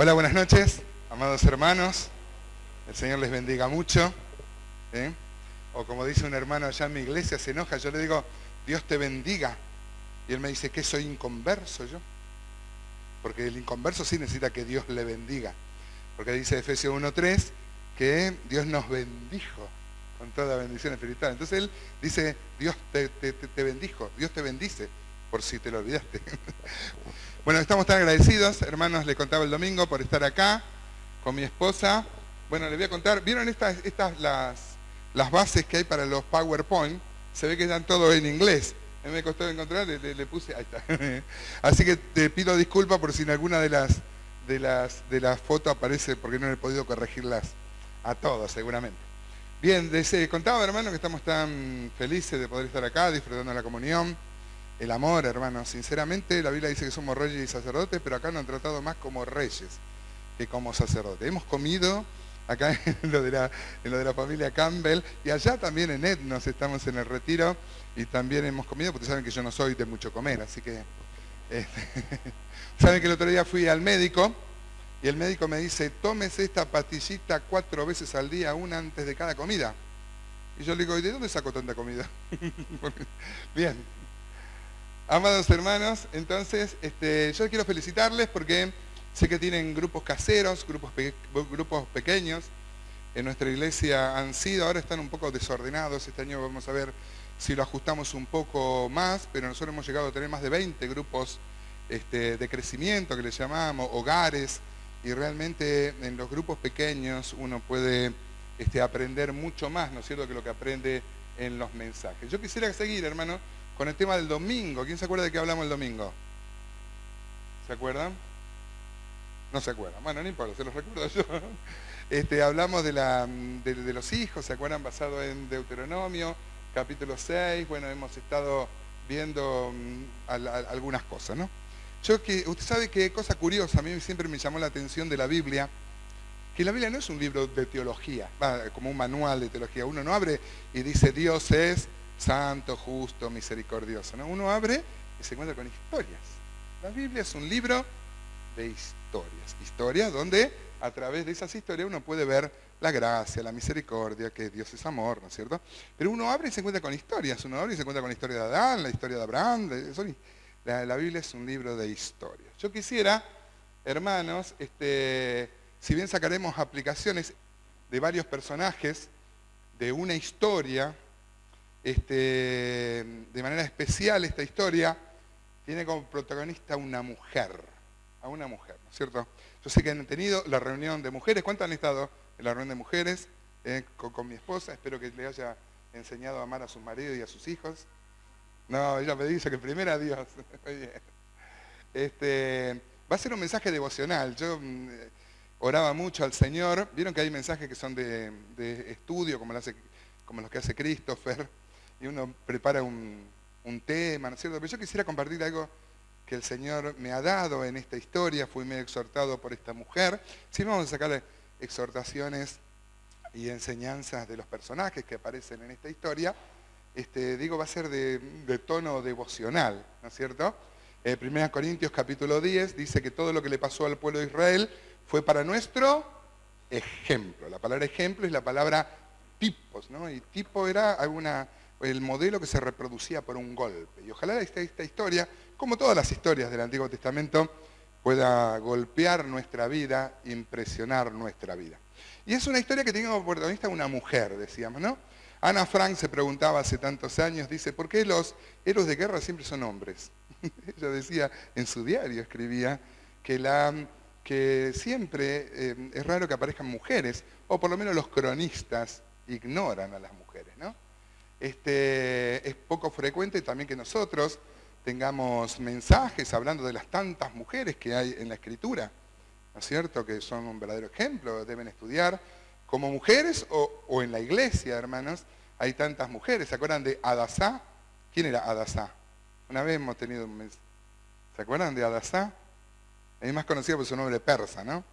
Hola, buenas noches, amados hermanos. El Señor les bendiga mucho. ¿eh? O como dice un hermano allá en mi iglesia, se enoja, yo le digo, Dios te bendiga. Y él me dice, ¿qué soy inconverso yo? Porque el inconverso sí necesita que Dios le bendiga. Porque dice Efesios 1:3 que Dios nos bendijo con toda bendición espiritual. Entonces él dice, Dios te bendijo, Dios te bendice, por si te lo olvidaste. Bueno, estamos tan agradecidos, hermanos, les contaba el domingo por estar acá con mi esposa. Bueno, les voy a contar, ¿vieron las bases que hay para los PowerPoint? Se ve que están todos en inglés. A mí me costó encontrar, le puse, ahí está. Así que te pido disculpas por si en alguna de las fotos aparece, porque no he podido corregirlas a todos, seguramente. Bien, les contaba, hermanos, que estamos tan felices de poder estar acá, disfrutando de la comunión. El amor, hermanos, sinceramente la Biblia dice que somos reyes y sacerdotes, pero acá nos han tratado más como reyes que como sacerdotes. Hemos comido acá en lo de la familia Campbell, y allá también en Etnos estamos en el retiro, y también hemos comido, porque saben que yo no soy de mucho comer, así que... saben que el otro día fui al médico, y el médico me dice, tómese esta pastillita 4 veces al día, una antes de cada comida. Y yo le digo, ¿y de dónde saco tanta comida? Bien. Amados hermanos, entonces yo quiero felicitarles porque sé que tienen grupos caseros, grupos pequeños. En nuestra iglesia han sido, ahora están un poco desordenados. Este año vamos a ver si lo ajustamos un poco más, pero nosotros hemos llegado a tener más de 20 grupos de crecimiento, que les llamamos, hogares, y realmente en los grupos pequeños uno puede aprender mucho más, ¿no es cierto?, que lo que aprende en los mensajes. Yo quisiera seguir, hermano, con el tema del domingo. ¿Quién se acuerda de qué hablamos el domingo? ¿Se acuerdan? No se acuerdan. Bueno, no importa, se los recuerdo yo. Hablamos de los hijos, ¿se acuerdan? Basado en Deuteronomio, capítulo 6. Bueno, hemos estado viendo algunas cosas, ¿no? Usted sabe qué cosa curiosa, a mí siempre me llamó la atención de la Biblia, que la Biblia no es un libro de teología, como un manual de teología. Uno no abre y dice, Dios es santo, justo, misericordioso, ¿no? Uno abre y se encuentra con historias. La Biblia es un libro de historias. Historias donde a través de esas historias uno puede ver la gracia, la misericordia, que Dios es amor, ¿no es cierto? Pero uno abre y se encuentra con historias. Uno abre y se encuentra con la historia de Adán, la historia de Abraham. La Biblia es un libro de historias. Yo quisiera, hermanos, si bien sacaremos aplicaciones de varios personajes de una historia, de manera especial esta historia tiene como protagonista a una mujer, ¿no es cierto? Yo sé que han tenido la reunión de mujeres. ¿Cuántas han estado en la reunión de mujeres con mi esposa? Espero que le haya enseñado a amar a sus maridos y a sus hijos. No, ella me dice que primero a Dios. Muy bien. Va a ser un mensaje devocional. Yo oraba mucho al Señor. Vieron que hay mensajes que son de estudio, como los que hace Christopher, y uno prepara un tema, ¿no es cierto? Pero yo quisiera compartir algo que el Señor me ha dado en esta historia. Fui medio exhortado por esta mujer. Sí, vamos a sacar exhortaciones y enseñanzas de los personajes que aparecen en esta historia. Va a ser de tono devocional, ¿no es cierto? 1 Corintios capítulo 10 dice que todo lo que le pasó al pueblo de Israel fue para nuestro ejemplo. La palabra ejemplo es la palabra tipos, ¿no? Y tipo era el modelo que se reproducía por un golpe. Y ojalá esta historia, como todas las historias del Antiguo Testamento, pueda golpear nuestra vida, impresionar nuestra vida. Y es una historia que tiene como protagonista una mujer, decíamos, ¿no? Ana Frank se preguntaba hace tantos años, dice, ¿por qué los héroes de guerra siempre son hombres? Ella decía, en su diario escribía, que siempre es raro que aparezcan mujeres, o por lo menos los cronistas ignoran a las mujeres, ¿no? Es poco frecuente también que nosotros tengamos mensajes hablando de las tantas mujeres que hay en la Escritura, ¿no es cierto? Que son un verdadero ejemplo, deben estudiar como mujeres o en la iglesia, hermanos, hay tantas mujeres. ¿Se acuerdan de Adasá? ¿Quién era Adasá? Una vez hemos tenido un mensaje. ¿Se acuerdan de Adasá? Es más conocida por su nombre persa, ¿no?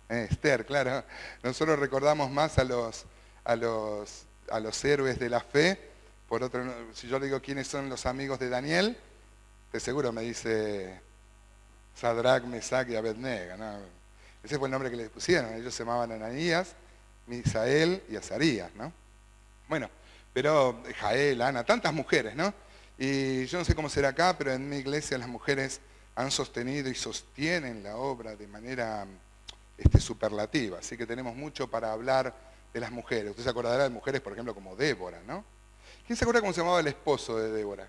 Esther, claro. Nosotros recordamos más a los héroes de la fe. Por otro, si yo le digo quiénes son los amigos de Daniel, de seguro me dice Sadrach, Mesach y Abednego, ¿no? Ese fue el nombre que les pusieron. Ellos se llamaban Ananías, Misael y Azarías, ¿no? Bueno, pero Jael, Ana, tantas mujeres, ¿no? Y yo no sé cómo será acá, pero en mi iglesia las mujeres han sostenido y sostienen la obra de manera superlativa. Así que tenemos mucho para hablar de las mujeres. Usted se acordará de mujeres, por ejemplo, como Débora, ¿no? ¿Quién se acuerda cómo se llamaba el esposo de Débora?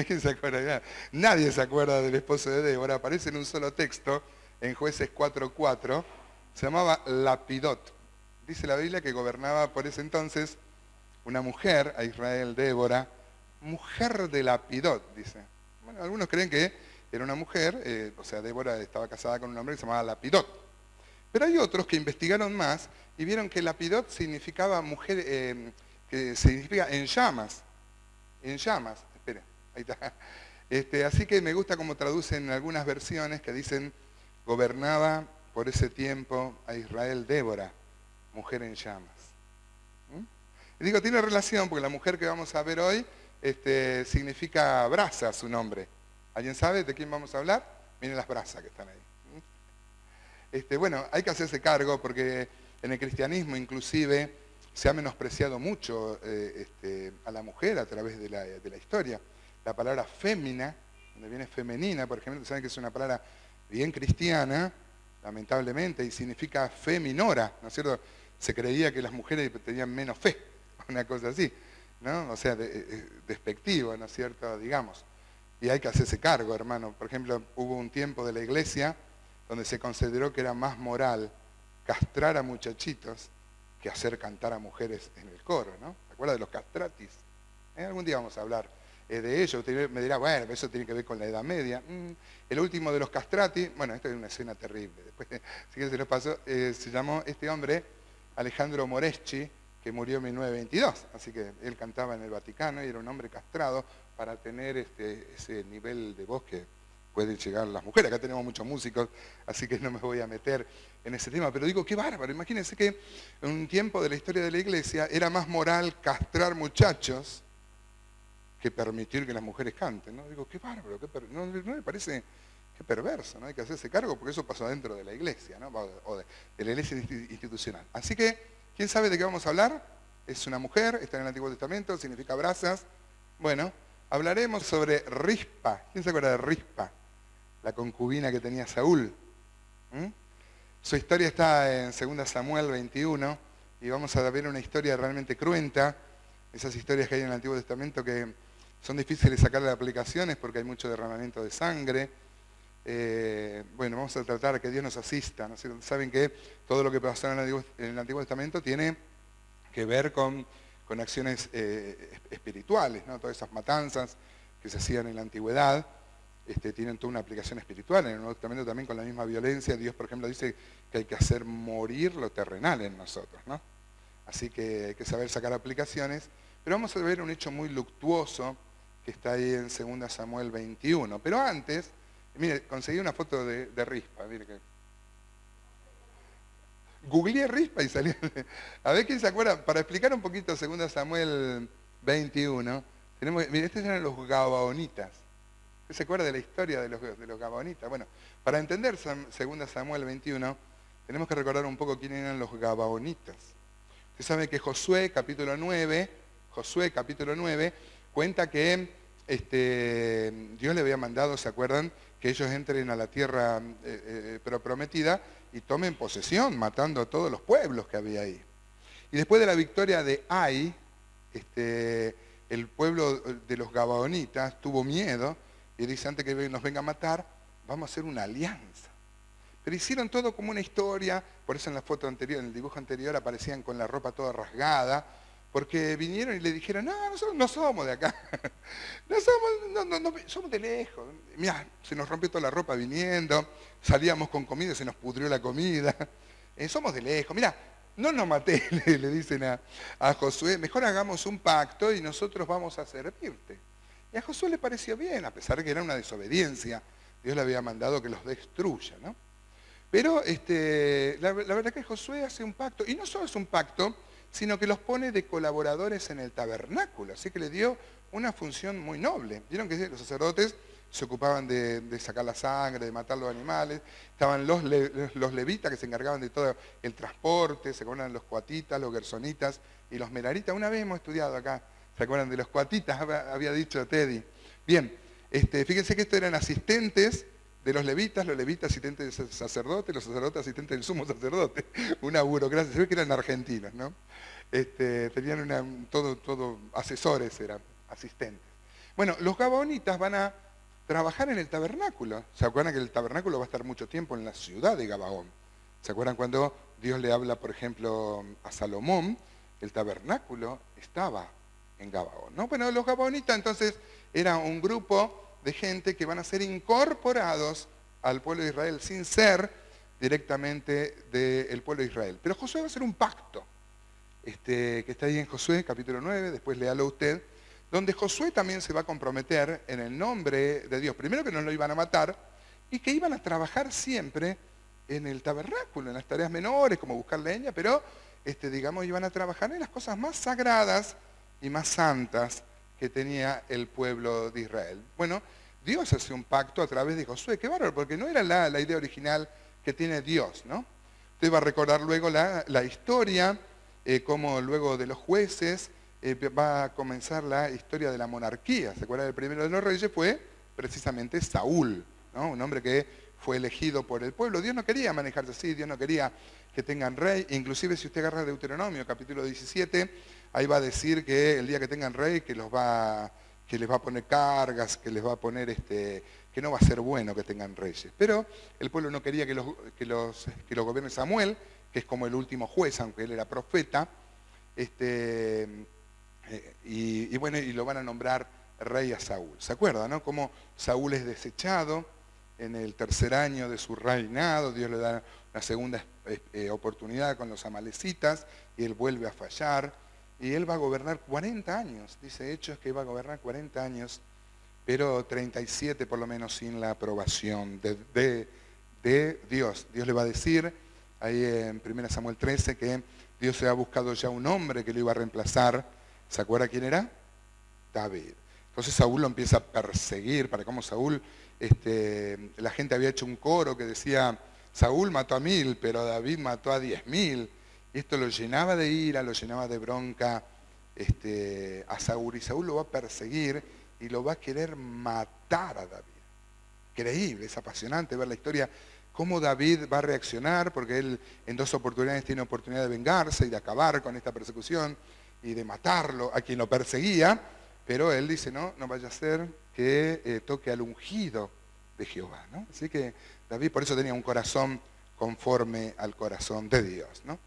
¿Quién se acuerda? Nadie se acuerda del esposo de Débora. Aparece en un solo texto, en Jueces 4:4. Se llamaba Lapidot. Dice la Biblia que gobernaba por ese entonces una mujer a Israel, Débora, mujer de Lapidot, dice. Bueno, algunos creen que era una mujer, o sea, Débora estaba casada con un hombre que se llamaba Lapidot. Pero hay otros que investigaron más y vieron que Lapidot significaba mujer, que significa en llamas. En llamas, espere, ahí está. Así que me gusta cómo traducen algunas versiones que dicen, gobernaba por ese tiempo a Israel Débora, mujer en llamas. Y digo, tiene relación, porque la mujer que vamos a ver hoy significa brasa, su nombre. ¿Alguien sabe de quién vamos a hablar? Miren las brasas que están ahí. Bueno, hay que hacerse cargo, porque en el cristianismo inclusive se ha menospreciado mucho a la mujer a través de la historia. La palabra fémina, donde viene femenina, por ejemplo, saben que es una palabra bien cristiana, lamentablemente, y significa fe minora, ¿no es cierto? Se creía que las mujeres tenían menos fe, una cosa así, ¿no? O sea, despectivo, ¿no es cierto? Digamos. Y hay que hacerse cargo, hermano. Por ejemplo, hubo un tiempo de la iglesia donde se consideró que era más moral castrar a muchachitos que hacer cantar a mujeres en el coro, ¿no? ¿Se acuerda de los castratis? Algún día vamos a hablar de ello. Usted me dirá, bueno, eso tiene que ver con la Edad Media. El último de los castrati, bueno, esta es una escena terrible. Después, si que se los paso, se llamó este hombre Alejandro Moreschi, que murió en 1922. Así que él cantaba en el Vaticano y era un hombre castrado para tener ese nivel de voz que pueden llegar las mujeres. Acá tenemos muchos músicos, así que no me voy a meter en ese tema. Pero digo, qué bárbaro. Imagínense que en un tiempo de la historia de la iglesia era más moral castrar muchachos que permitir que las mujeres canten, ¿no? Digo, qué bárbaro, no me parece, qué perverso, ¿no? Hay que hacerse cargo porque eso pasó dentro de la iglesia, ¿no? O de la iglesia institucional. Así que, ¿quién sabe de qué vamos a hablar? Es una mujer, está en el Antiguo Testamento, significa brasas. Bueno, hablaremos sobre Rispa. ¿Quién se acuerda de Rispa? La concubina que tenía Saúl. Su historia está en 2 Samuel 21 y vamos a ver una historia realmente cruenta. Esas historias que hay en el Antiguo Testamento que son difíciles de sacarle aplicaciones porque hay mucho derramamiento de sangre. Bueno, vamos a tratar que Dios nos asista, ¿no? Saben que todo lo que pasó en el Antiguo Testamento tiene que ver con acciones espirituales, ¿no? Todas esas matanzas que se hacían en la antigüedad tienen toda una aplicación espiritual. En el Nuevo Testamento también con la misma violencia, Dios, por ejemplo, dice que hay que hacer morir lo terrenal en nosotros, ¿no? Así que hay que saber sacar aplicaciones. Pero vamos a ver un hecho muy luctuoso que está ahí en 2 Samuel 21. Pero antes, mire, conseguí una foto de Rispa. Mire que googleé Rispa y salió. A ver quién se acuerda. Para explicar un poquito 2 Samuel 21, mire, estos eran los gabaonitas. ¿Usted se acuerda de la historia de los gabaonitas? Bueno, para entender 2 Samuel 21, tenemos que recordar un poco quiénes eran los gabaonitas. Usted sabe que Josué capítulo 9, cuenta que Dios le había mandado, ¿se acuerdan? Que ellos entren a la tierra prometida y tomen posesión, matando a todos los pueblos que había ahí. Y después de la victoria de Ai, el pueblo de los gabaonitas tuvo miedo y dice, antes que nos venga a matar, vamos a hacer una alianza. Pero hicieron todo como una historia, por eso en la foto anterior, en el dibujo anterior, aparecían con la ropa toda rasgada, porque vinieron y le dijeron, no, nosotros no somos de acá, somos de lejos. Mirá, se nos rompió toda la ropa viniendo, salíamos con comida y se nos pudrió la comida, somos de lejos, mirá, no nos maté, le dicen a Josué, mejor hagamos un pacto y nosotros vamos a servirte. Y a Josué le pareció bien, a pesar de que era una desobediencia, Dios le había mandado que los destruya, ¿no? Pero la verdad que Josué hace un pacto, y no solo es un pacto, sino que los pone de colaboradores en el tabernáculo, así que le dio una función muy noble. Vieron que los sacerdotes se ocupaban de sacar la sangre, de matar los animales. Estaban los levitas que se encargaban de todo el transporte, se acuerdan los coatitas, los gersonitas y los meraritas. Una vez hemos estudiado acá, ¿se acuerdan de los coatitas? Había dicho Teddy. Bien, fíjense que estos eran asistentes de los levitas asistentes del sacerdote, los sacerdotes asistentes del sumo sacerdote. Una burocracia, se ve que eran argentinos, ¿no? Tenían todo asesores, eran asistentes. Bueno, los gabaonitas van a trabajar en el tabernáculo. ¿Se acuerdan que el tabernáculo va a estar mucho tiempo en la ciudad de Gabaón? ¿Se acuerdan cuando Dios le habla, por ejemplo, a Salomón? El tabernáculo estaba en Gabaón, ¿no? Bueno, los gabaonitas entonces era un grupo de gente que van a ser incorporados al pueblo de Israel sin ser directamente del pueblo de Israel. Pero Josué va a hacer un pacto, que está ahí en Josué, capítulo 9, después léalo usted, donde Josué también se va a comprometer en el nombre de Dios. Primero que no lo iban a matar y que iban a trabajar siempre en el tabernáculo, en las tareas menores, como buscar leña, pero digamos, iban a trabajar en las cosas más sagradas y más santas que tenía el pueblo de Israel. Bueno, Dios hace un pacto a través de Josué. Qué bárbaro, porque no era la idea original que tiene Dios, ¿no? Usted va a recordar luego la historia, cómo luego de los jueces va a comenzar la historia de la monarquía. ¿Se acuerdan? El primero de los reyes fue precisamente Saúl, ¿no? Un hombre que fue elegido por el pueblo. Dios no quería manejarse así, Dios no quería que tengan rey. Inclusive si usted agarra Deuteronomio, capítulo 17, ahí va a decir que el día que tengan rey, que les va a poner cargas, que les va a poner, que no va a ser bueno que tengan reyes. Pero el pueblo no quería que los gobierne Samuel, que es como el último juez, aunque él era profeta, y bueno, y lo van a nombrar rey a Saúl. ¿Se acuerdan, no? Cómo Saúl es desechado en el tercer año de su reinado, Dios le da una segunda oportunidad con los amalecitas, y él vuelve a fallar, y él va a gobernar 40 años, dice Hechos que iba a gobernar 40 años, pero 37 por lo menos sin la aprobación de Dios. Dios le va a decir, ahí en 1 Samuel 13, que Dios se ha buscado ya un hombre que lo iba a reemplazar. ¿Se acuerda quién era? David. Entonces Saúl lo empieza a perseguir, para cómo Saúl, la gente había hecho un coro que decía, Saúl mató a 1000, pero David mató a 10.000. Y esto lo llenaba de ira, lo llenaba de bronca a Saúl. Y Saúl lo va a perseguir y lo va a querer matar a David. Increíble, es apasionante ver la historia, cómo David va a reaccionar, porque él en 2 oportunidades tiene oportunidad de vengarse y de acabar con esta persecución y de matarlo a quien lo perseguía, pero él dice, no vaya a ser que toque al ungido de Jehová, ¿no? Así que David por eso tenía un corazón conforme al corazón de Dios, ¿no?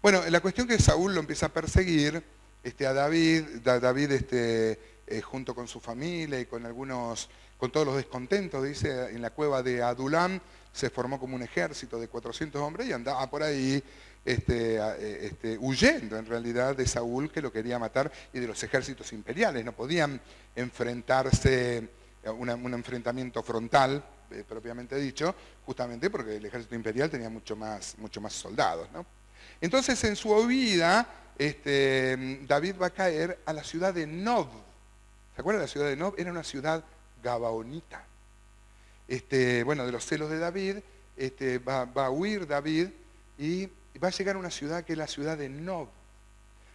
Bueno, la cuestión que Saúl lo empieza a perseguir a David, junto con su familia y con todos los descontentos, dice, en la cueva de Adulam se formó como un ejército de 400 hombres y andaba por ahí huyendo en realidad de Saúl, que lo quería matar, y de los ejércitos imperiales. No podían enfrentarse a un enfrentamiento frontal, propiamente dicho, justamente porque el ejército imperial tenía mucho más soldados, ¿no? Entonces en su huida, David va a caer a la ciudad de Nob. ¿Se acuerdan de la ciudad de Nob? Era una ciudad gabaonita. Bueno, de los celos de David, va a huir David y va a llegar a una ciudad que es la ciudad de Nob.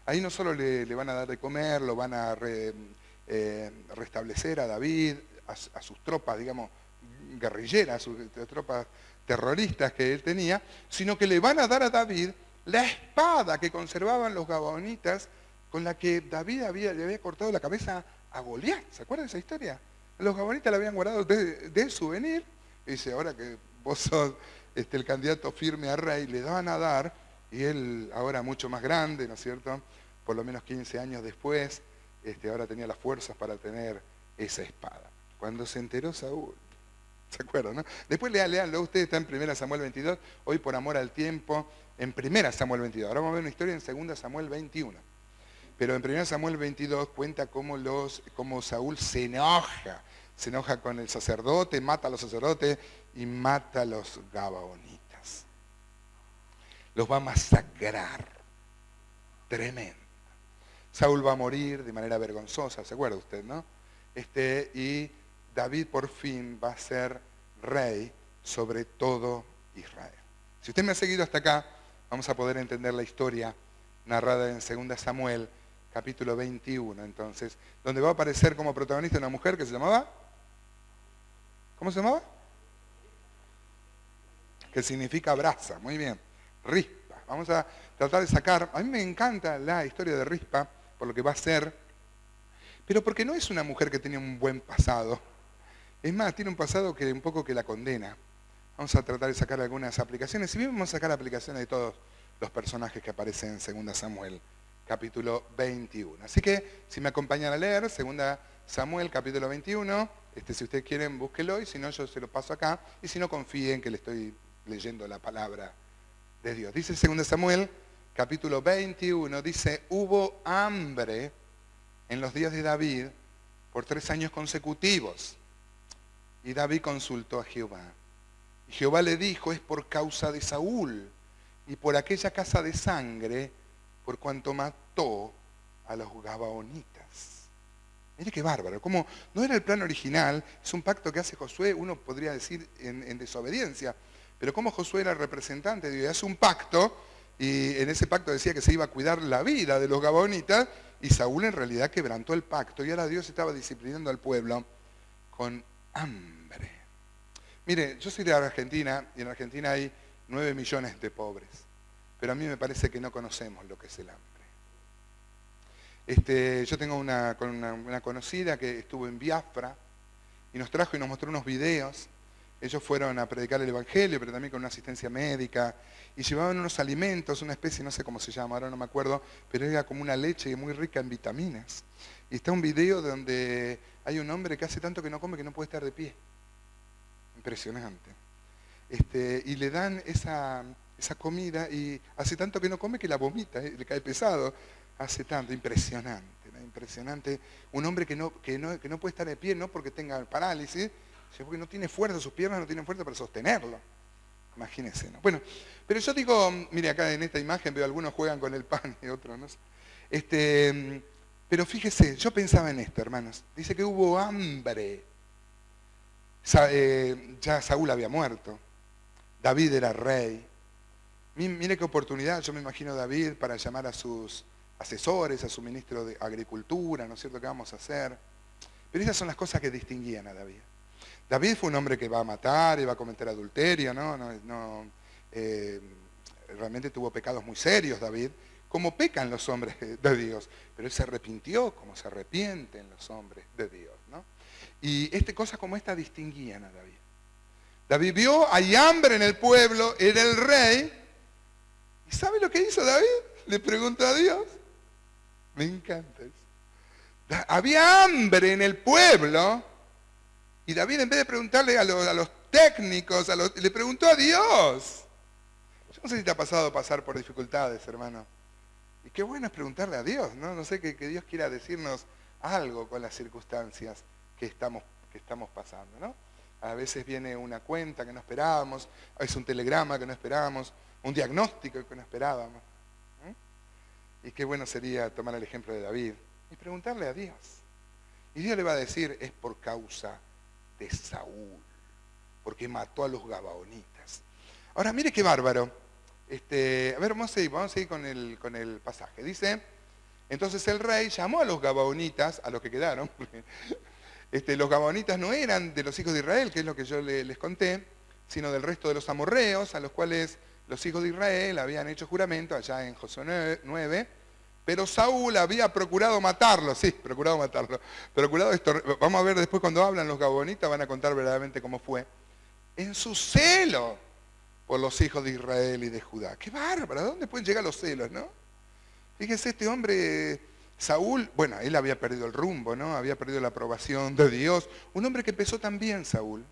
Ahí no solo le van a dar de comer, lo van a restablecer a David, a sus tropas, digamos, guerrilleras, a sus tropas terroristas que él tenía, sino que le van a dar a David la espada que conservaban los gabaonitas, con la que David le había cortado la cabeza a Goliat. ¿Se acuerdan de esa historia? Los gabaonitas la habían guardado de souvenir, y dice, ahora que vos sos el candidato firme a rey, le van a dar, y él ahora mucho más grande, ¿no es cierto?, por lo menos 15 años después, ahora tenía las fuerzas para tener esa espada. Cuando se enteró Saúl, ¿se acuerdan, no? Después leanlo, usted está en 1 Samuel 22, hoy por amor al tiempo, en 1 Samuel 22. Ahora vamos a ver una historia en 2 Samuel 21. Pero en 1 Samuel 22 cuenta cómo Saúl se enoja con el sacerdote, mata a los sacerdotes y mata a los gabaonitas. Los va a masacrar. Tremendo. Saúl va a morir de manera vergonzosa, ¿se acuerda usted, no? Y David por fin va a ser rey sobre todo Israel. Si usted me ha seguido hasta acá, vamos a poder entender la historia narrada en 2 Samuel, capítulo 21, entonces, donde va a aparecer como protagonista una mujer que se llamaba, ¿cómo se llamaba? Que significa brasa, muy bien, Rispa. Vamos a tratar de sacar, a mí me encanta la historia de Rispa, por lo que va a ser, pero porque no es una mujer que tenía un buen pasado. Es más, tiene un pasado que un poco que la condena. Vamos a tratar de sacar algunas aplicaciones. Si bien vamos a sacar aplicaciones de todos los personajes que aparecen en 2 Samuel, capítulo 21. Así que, si me acompañan a leer, 2 Samuel, capítulo 21, si ustedes quieren, búsquelo, y si no, yo se lo paso acá, y si no, confíen que le estoy leyendo la palabra de Dios. Dice 2 Samuel, capítulo 21, dice, hubo hambre en los días de David por 3 años consecutivos. Y David consultó a Jehová. Y Jehová le dijo, es por causa de Saúl y por aquella casa de sangre, por cuanto mató a los gabaonitas. Mire qué bárbaro, como no era el plan original, es un pacto que hace Josué, uno podría decir en desobediencia, pero como Josué era el representante de Dios, hace un pacto, y en ese pacto decía que se iba a cuidar la vida de los gabaonitas, y Saúl en realidad quebrantó el pacto, y ahora Dios estaba disciplinando al pueblo con hambre. Mire, yo soy de Argentina, y en Argentina hay 9 millones de pobres, pero a mí me parece que no conocemos lo que es el hambre. Yo tengo una conocida que estuvo en Biafra, y nos trajo y nos mostró unos videos. Ellos fueron a predicar el Evangelio, pero también con una asistencia médica, y llevaban unos alimentos, una especie, no sé cómo se llama, ahora no me acuerdo, pero era como una leche muy rica en vitaminas. Y está un video donde hay un hombre que hace tanto que no come que no puede estar de pie. Impresionante. Y le dan esa comida y hace tanto que no come que la vomita, le cae pesado. Hace tanto, impresionante, ¿no? Impresionante. Un hombre que no puede estar de pie, no porque tenga parálisis, sino porque no tiene fuerza, sus piernas no tienen fuerza para sostenerlo. Imagínense, ¿no? Bueno, pero yo digo, mire acá en esta imagen veo algunos juegan con el pan y otros no sé. Pero fíjese, yo pensaba en esto, hermanos. Dice que hubo hambre. Ya Saúl había muerto. David era rey. Mire qué oportunidad, yo me imagino a David para llamar a sus asesores, a su ministro de Agricultura, ¿no es cierto?, ¿qué vamos a hacer? Pero esas son las cosas que distinguían a David. David fue un hombre que va a matar, iba a cometer adulterio, realmente tuvo pecados muy serios David, como pecan los hombres de Dios, pero él se arrepintió como se arrepienten los hombres de Dios, ¿no? Y cosas como esta distinguían a David. David vio, hay hambre en el pueblo, era el rey, ¿y sabe lo que hizo David? Le preguntó a Dios. Me encanta eso. Había hambre en el pueblo, y David, en vez de preguntarle a los técnicos, le preguntó a Dios. Yo no sé si te ha pasado pasar por dificultades, hermano. Y qué bueno es preguntarle a Dios, ¿no? No sé que Dios quiera decirnos algo con las circunstancias que estamos pasando, ¿no? A veces viene una cuenta que no esperábamos, a veces un telegrama que no esperábamos, un diagnóstico que no esperábamos. Y qué bueno sería tomar el ejemplo de David y preguntarle a Dios. Y Dios le va a decir, es por causa de Saúl, porque mató a los gabaonitas. Ahora, mire qué bárbaro. A ver, vamos a seguir con el pasaje. Dice, entonces el rey llamó a los gabaonitas, a los que quedaron. Los gabaonitas no eran de los hijos de Israel, que es lo que yo les conté, sino del resto de los amorreos, a los cuales los hijos de Israel habían hecho juramento allá en Josué 9, pero Saúl había procurado matarlo, vamos a ver después cuando hablan los gabaonitas, van a contar verdaderamente cómo fue, en su celo por los hijos de Israel y de Judá. ¡Qué bárbaro! ¿A dónde pueden llegar los celos, no? Fíjese, este hombre, Saúl, bueno, él había perdido el rumbo, ¿no? Había perdido la aprobación de Dios. Un hombre que empezó tan bien, Saúl.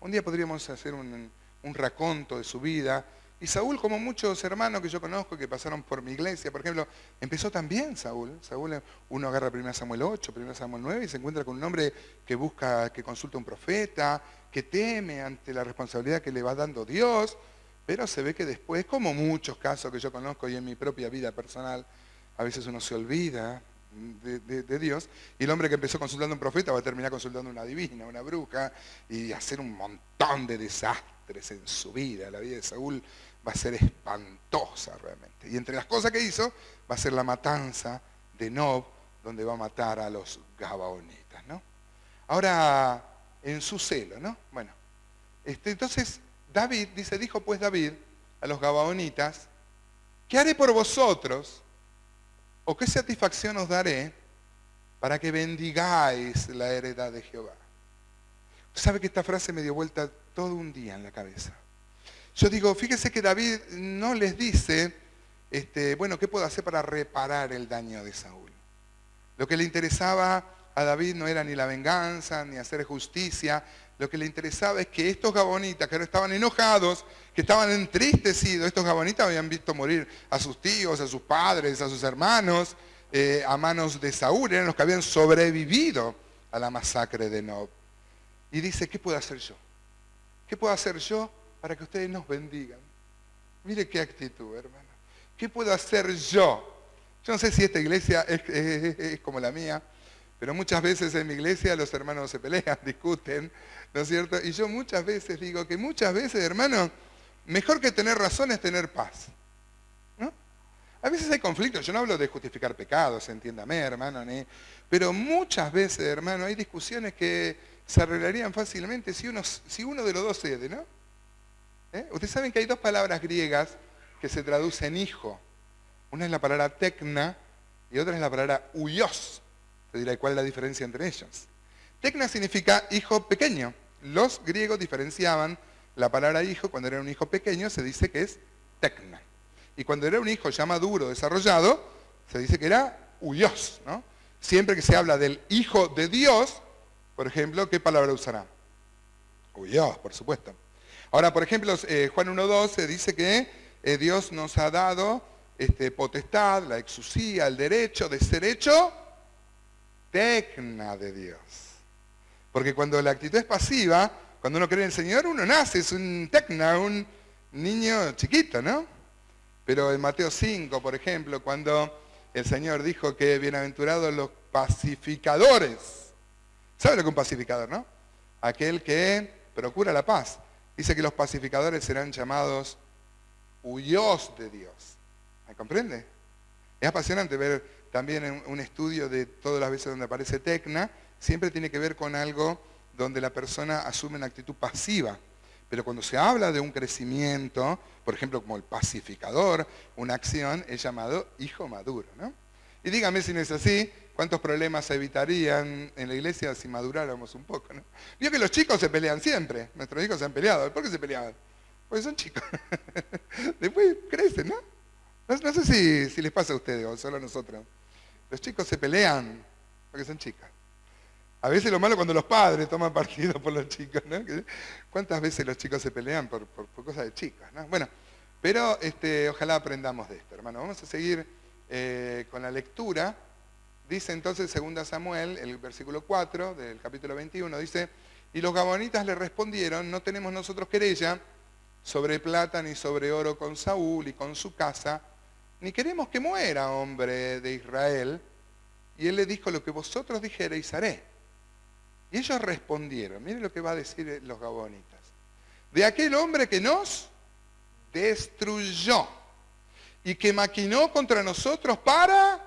Un día podríamos hacer un raconto de su vida. Y Saúl, como muchos hermanos que yo conozco que pasaron por mi iglesia, por ejemplo, empezó también Saúl. Saúl, uno agarra 1 Samuel 8, 1 Samuel 9 y se encuentra con un hombre que busca, que consulta a un profeta, que teme ante la responsabilidad que le va dando Dios, pero se ve que después, como muchos casos que yo conozco y en mi propia vida personal, a veces uno se olvida de Dios, y el hombre que empezó consultando a un profeta va a terminar consultando a una divina, una bruja, y hacer un montón de desastres en su vida. La vida de Saúl va a ser espantosa realmente. Y entre las cosas que hizo, va a ser la matanza de Nob, donde va a matar a los gabaonitas, ¿no? Ahora, en su celo, ¿no? Bueno, entonces David, dijo pues David a los gabaonitas, ¿qué haré por vosotros? ¿O qué satisfacción os daré para que bendigáis la heredad de Jehová? Usted sabe que esta frase me dio vuelta todo un día en la cabeza. Yo digo, fíjese que David no les dice, bueno, ¿qué puedo hacer para reparar el daño de Saúl? Lo que le interesaba a David no era ni la venganza, ni hacer justicia. Lo que le interesaba es que estos gabonitas, que ahora estaban enojados, que estaban entristecidos, estos gabonitas habían visto morir a sus tíos, a sus padres, a sus hermanos, a manos de Saúl, eran los que habían sobrevivido a la masacre de Nob. Y dice, ¿qué puedo hacer yo? ¿Qué puedo hacer yo para que ustedes nos bendigan? Mire qué actitud, hermano. ¿Qué puedo hacer yo? Yo no sé si esta iglesia es como la mía, pero muchas veces en mi iglesia los hermanos se pelean, discuten, ¿no es cierto? Y yo muchas veces digo que muchas veces, hermano, mejor que tener razón es tener paz, ¿no? A veces hay conflictos, yo no hablo de justificar pecados, entiéndame, hermano, pero muchas veces, hermano, hay discusiones que se arreglarían fácilmente si uno de los dos cede, ¿no? Ustedes saben que hay dos palabras griegas que se traducen hijo. Una es la palabra tecna y otra es la palabra huios. Te dirá cuál es la diferencia entre ellos. Tecna significa hijo pequeño. Los griegos diferenciaban la palabra hijo, cuando era un hijo pequeño se dice que es tecna. Y cuando era un hijo ya maduro, desarrollado, se dice que era huios, ¿no? Siempre que se habla del hijo de Dios, por ejemplo, ¿qué palabra usará? Huios, por supuesto. Ahora, por ejemplo, Juan 1.2 se dice que Dios nos ha dado potestad, la exusía, el derecho de ser hecho tecna de Dios. Porque cuando la actitud es pasiva, cuando uno cree en el Señor, uno nace, es un tecna, un niño chiquito, ¿no? Pero en Mateo 5, por ejemplo, cuando el Señor dijo que bienaventurados los pacificadores. ¿Sabe lo que es un pacificador, no? Aquel que procura la paz. Dice que los pacificadores serán llamados huios de Dios. ¿Me comprende? Es apasionante ver también un estudio de todas las veces donde aparece tecna, siempre tiene que ver con algo donde la persona asume una actitud pasiva. Pero cuando se habla de un crecimiento, por ejemplo, como el pacificador, una acción, es llamado hijo maduro, ¿no? Y dígame si no es así, ¿cuántos problemas se evitarían en la iglesia si maduráramos un poco, ¿no? Vio que los chicos se pelean siempre, nuestros hijos se han peleado. ¿Por qué se peleaban? Porque son chicos. Después crecen, ¿no? No sé si les pasa a ustedes o solo a nosotros. Los chicos se pelean porque son chicos. A veces lo malo es cuando los padres toman partido por los chicos, ¿no? ¿Cuántas veces los chicos se pelean por cosas de chicos, ¿no? Bueno, pero ojalá aprendamos de esto, hermano. Vamos a seguir con la lectura. Dice entonces 2 Samuel, el versículo 4 del capítulo 21, dice, y los gabonitas le respondieron, no tenemos nosotros querella sobre plata ni sobre oro con Saúl y con su casa, ni queremos que muera hombre de Israel. Y él le dijo, lo que vosotros dijereis haré. Y ellos respondieron, miren lo que va a decir los gabonitas, de aquel hombre que nos destruyó y que maquinó contra nosotros para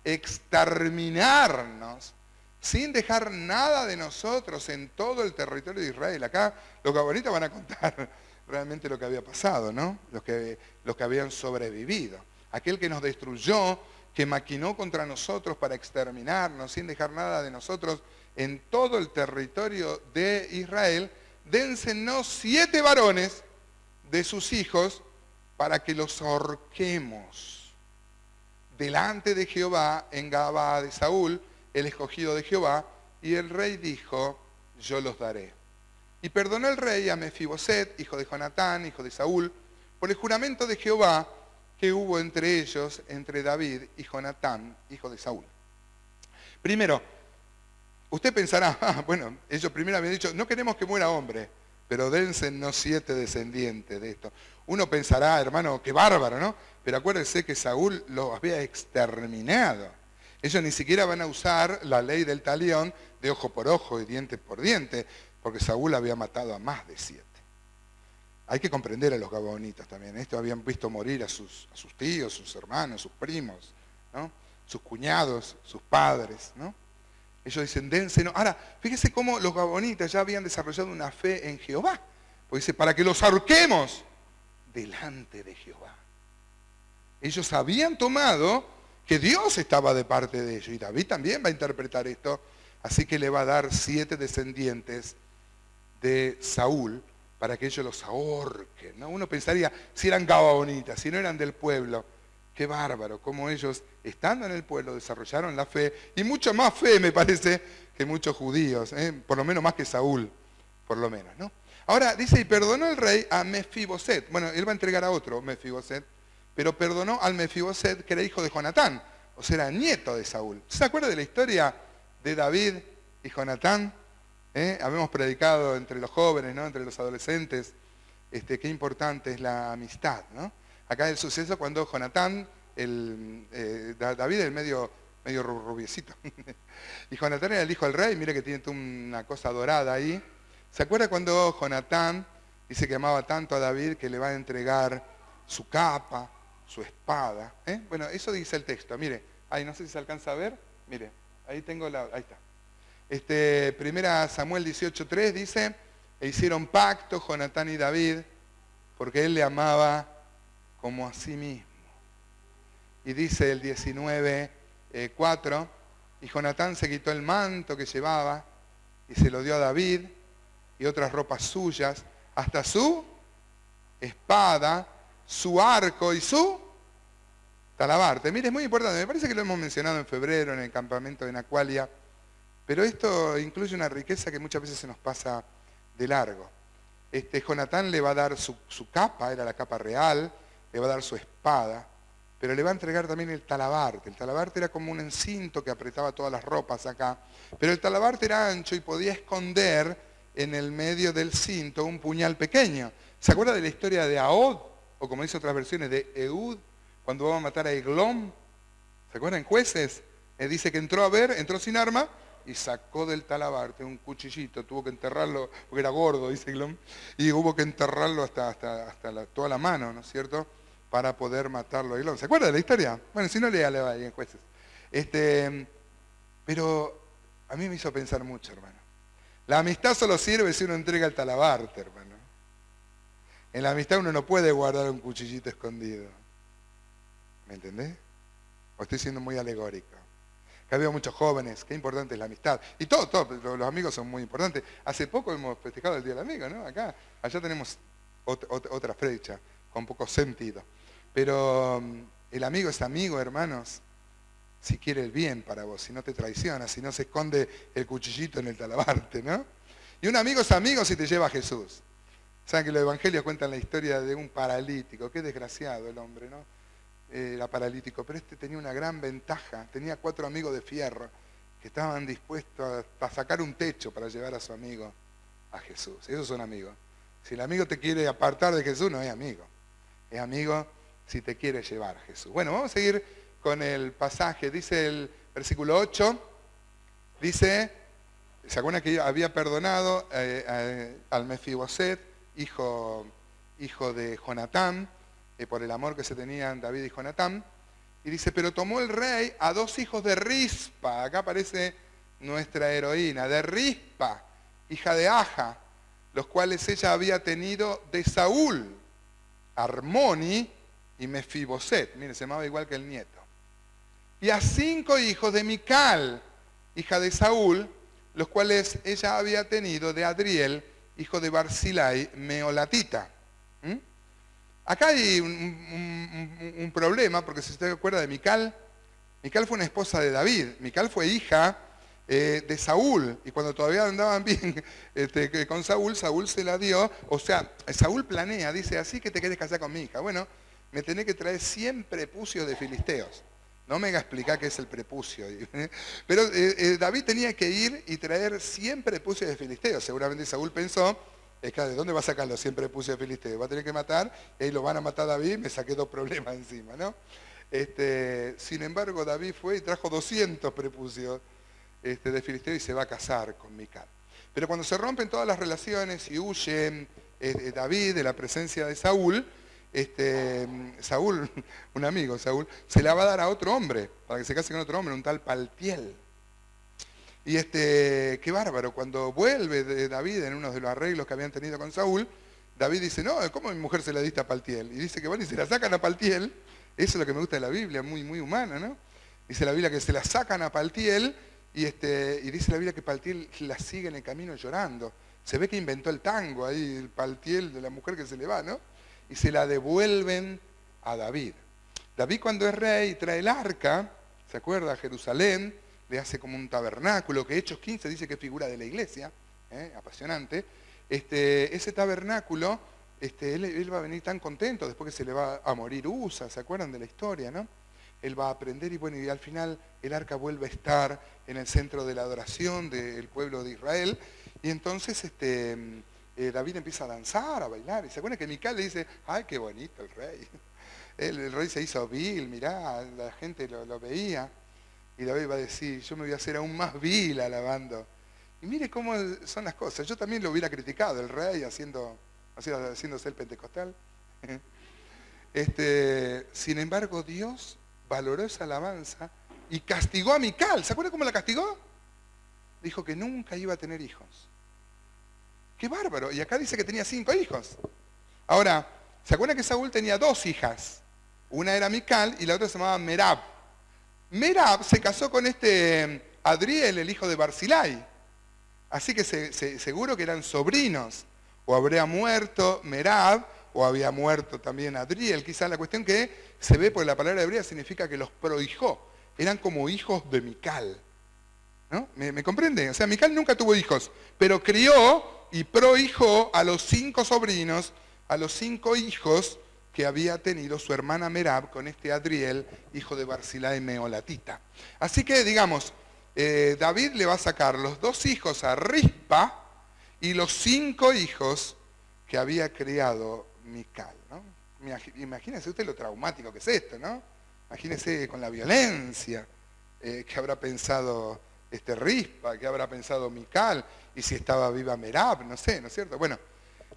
exterminarnos, sin dejar nada de nosotros en todo el territorio de Israel. Acá los gabonitas van a contar realmente lo que había pasado, ¿no? Los que habían sobrevivido. Aquel que nos destruyó, que maquinó contra nosotros para exterminarnos, sin dejar nada de nosotros en todo el territorio de Israel, dénsenos 7 varones de sus hijos para que los ahorquemos delante de Jehová en Gabaa de Saúl, el escogido de Jehová. Y el rey dijo, yo los daré. Y perdonó el rey a Mefiboset, hijo de Jonatán, hijo de Saúl, por el juramento de Jehová que hubo entre ellos, entre David y Jonatán, hijo de Saúl. Primero, usted pensará, bueno, ellos primero habían dicho, no queremos que muera hombre, pero dénsenos 7 descendientes de esto. Uno pensará, hermano, qué bárbaro, ¿no? Pero acuérdense que Saúl los había exterminado. Ellos ni siquiera van a usar la ley del talión de ojo por ojo y diente por diente, porque Saúl había matado a más de 7. Hay que comprender a los gabaonitas también. Esto habían visto morir a sus tíos, sus hermanos, sus primos, ¿no? Sus cuñados, sus padres, ¿no? Ellos dicen, dense, no. Ahora, fíjese cómo los gabaonitas ya habían desarrollado una fe en Jehová. Pues dice, para que los ahorquemos delante de Jehová. Ellos habían tomado que Dios estaba de parte de ellos. Y David también va a interpretar esto. Así que le va a dar 7 descendientes de Saúl para que ellos los ahorquen, ¿no? Uno pensaría, si eran gabaonitas, si no eran del pueblo, qué bárbaro, cómo ellos, estando en el pueblo, desarrollaron la fe, y mucho más fe, me parece, que muchos judíos, por lo menos más que Saúl, por lo menos, ¿no? Ahora, dice, y perdonó el rey a Mefiboset. Bueno, él va a entregar a otro, Mefiboset, pero perdonó al Mefiboset, que era hijo de Jonatán, o sea, era nieto de Saúl. ¿Se acuerda de la historia de David y Jonatán? Habíamos predicado entre los jóvenes, ¿no? Entre los adolescentes, qué importante es la amistad, ¿no? Acá el suceso cuando Jonatán, David es medio rubiecito, y Jonatán era el hijo del rey, mire que tiene una cosa dorada ahí. ¿Se acuerda cuando Jonatán dice que amaba tanto a David que le va a entregar su capa, su espada? Bueno, eso dice el texto, mire, ahí no sé si se alcanza a ver, mire, ahí tengo ahí está. Primera Samuel 18:3 dice, e hicieron pacto Jonatán y David, porque él le amaba como a sí mismo. Y dice el 19:4, y Jonatán se quitó el manto que llevaba y se lo dio a David y otras ropas suyas, hasta su espada, su arco y su talabarte. Mire, es muy importante, me parece que lo hemos mencionado en febrero en el campamento de Nacualia. Pero esto incluye una riqueza que muchas veces se nos pasa de largo. Jonatán le va a dar su capa, era la capa real, le va a dar su espada, pero le va a entregar también el talabarte. El talabarte era como un encinto que apretaba todas las ropas acá, pero el talabarte era ancho y podía esconder en el medio del cinto un puñal pequeño. ¿Se acuerda de la historia de Ahod? O como dice otras versiones, de Ehud, cuando va a matar a Eglón. ¿Se acuerdan? Jueces. Dice que entró sin arma, y sacó del talabarte un cuchillito, tuvo que enterrarlo, porque era gordo, dice Glom, y hubo que enterrarlo hasta toda la mano, ¿no es cierto?, para poder matarlo a Glom. ¿Se acuerda de la historia? Bueno, si no, léale ahí en Jueces. Pero a mí me hizo pensar mucho, hermano. La amistad solo sirve si uno entrega el talabarte, hermano. En la amistad uno no puede guardar un cuchillito escondido. ¿Me entendés? O estoy siendo muy alegórico. Que había muchos jóvenes, qué importante es la amistad. Y todo, los amigos son muy importantes. Hace poco hemos festejado el Día del Amigo, ¿no? Allá tenemos otra fecha, con poco sentido. Pero el amigo es amigo, hermanos, si quiere el bien para vos, si no te traiciona, si no se esconde el cuchillito en el talabarte, ¿no? Y un amigo es amigo si te lleva a Jesús. Saben que los evangelios cuentan la historia de un paralítico, qué desgraciado el hombre, ¿no? Era paralítico, pero tenía una gran ventaja, tenía 4 amigos de fierro que estaban dispuestos a sacar un techo para llevar a su amigo a Jesús. Esos son amigos. Si el amigo te quiere apartar de Jesús, no es amigo. Es amigo si te quiere llevar a Jesús. Bueno, vamos a seguir con el pasaje. Dice el versículo 8, dice, ¿se acuerdan que había perdonado al Mefiboset, hijo de Jonatán, por el amor que se tenían David y Jonatán? Y dice, pero tomó el rey a 2 hijos de Rispa, acá aparece nuestra heroína, de Rispa, hija de Aja, los cuales ella había tenido de Saúl, Armoni y Mefiboset, mire, se llamaba igual que el nieto. Y a 5 hijos de Mical, hija de Saúl, los cuales ella había tenido de Adriel, hijo de Barzilai, meolatita. Acá hay un problema, porque si usted acuerda de Mical, Mical fue una esposa de David, Mical fue hija de Saúl, y cuando todavía andaban bien con Saúl, Saúl se la dio, o sea, Saúl planea, dice, así que te querés casar con mi hija. Bueno, me tenés que traer 100 prepucios de filisteos. No me haga explicar qué es el prepucio. Pero David tenía que ir y traer 100 prepucios de filisteos. Seguramente Saúl pensó, ¿de dónde va a sacar los 100 prepucios de filisteos? Va a tener que matar, y ahí lo van a matar a David, me saqué 2 problemas encima, ¿no? Sin embargo, David fue y trajo 200 prepucios de filisteo y se va a casar con Mical. Pero cuando se rompen todas las relaciones y huye David de la presencia de Saúl, Saúl, un amigo, Saúl, se la va a dar a otro hombre, para que se case con otro hombre, un tal Paltiel. Y qué bárbaro, cuando vuelve David en uno de los arreglos que habían tenido con Saúl, David dice, no, ¿cómo a mi mujer se la diste a Paltiel? Y dice que van y se la sacan a Paltiel. Eso es lo que me gusta de la Biblia, muy, muy humana, ¿no? Dice la Biblia que se la sacan a Paltiel y dice la Biblia que Paltiel la sigue en el camino llorando. Se ve que inventó el tango ahí, el Paltiel de la mujer que se le va, ¿no? Y se la devuelven a David. David cuando es rey trae el arca, ¿se acuerda? A Jerusalén, le hace como un tabernáculo, que Hechos 15 dice que es figura de la iglesia, apasionante. Ese tabernáculo, él va a venir tan contento después que se le va a morir Usa, ¿se acuerdan de la historia, no? Él va a aprender y bueno, y al final el arca vuelve a estar en el centro de la adoración del pueblo de Israel. Y entonces David empieza a danzar, a bailar. Y se acuerdan que Mical le dice, ay, qué bonito el rey. El rey se hizo vil, mirá, la gente lo veía. Y David va a decir, yo me voy a hacer aún más vil alabando. Y mire cómo son las cosas. Yo también lo hubiera criticado, el rey haciéndose el pentecostal. Sin embargo, Dios valoró esa alabanza y castigó a Mical. ¿Se acuerdan cómo la castigó? Dijo que nunca iba a tener hijos. ¡Qué bárbaro! Y acá dice que tenía 5 hijos. Ahora, ¿se acuerdan que Saúl tenía 2 hijas? Una era Mical y la otra se llamaba Merab. Merab se casó con Adriel, el hijo de Barzilai. Así que seguro que eran sobrinos. O habría muerto Merab, o había muerto también Adriel. Quizás la cuestión que se ve por la palabra hebrea significa que los prohijó. Eran como hijos de Mical. ¿No? ¿Me comprenden? O sea, Mical nunca tuvo hijos, pero crió y prohijó a los 5 sobrinos, a los 5 hijos que había tenido su hermana Merab con Adriel, hijo de Barzilai Meolatita. Así que, digamos, David le va a sacar los 2 hijos a Rispa y los 5 hijos que había criado Mical, ¿no? Imagínense usted lo traumático que es esto, ¿no? Imagínense con la violencia que habrá pensado Rispa, que habrá pensado Mical, y si estaba viva Merab, no sé, ¿no es cierto? Bueno,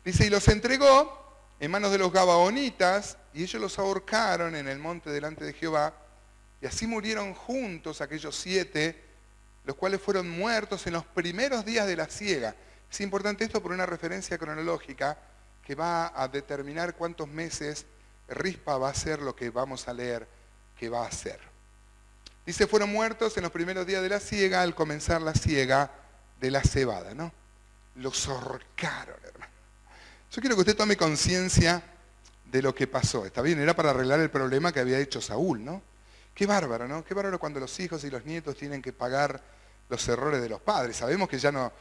dice, y los entregó en manos de los gabaonitas, y ellos los ahorcaron en el monte delante de Jehová, y así murieron juntos aquellos 7, los cuales fueron muertos en los primeros días de la siega. Es importante esto por una referencia cronológica que va a determinar cuántos meses Rispa va a hacer lo que vamos a leer que va a hacer. Dice, fueron muertos en los primeros días de la siega, al comenzar la siega de la cebada, ¿no? Los ahorcaron, hermano. Yo quiero que usted tome conciencia de lo que pasó. Está bien, era para arreglar el problema que había hecho Saúl, ¿no? Qué bárbaro, ¿no? Qué bárbaro cuando los hijos y los nietos tienen que pagar los errores de los padres. Sabemos que ya no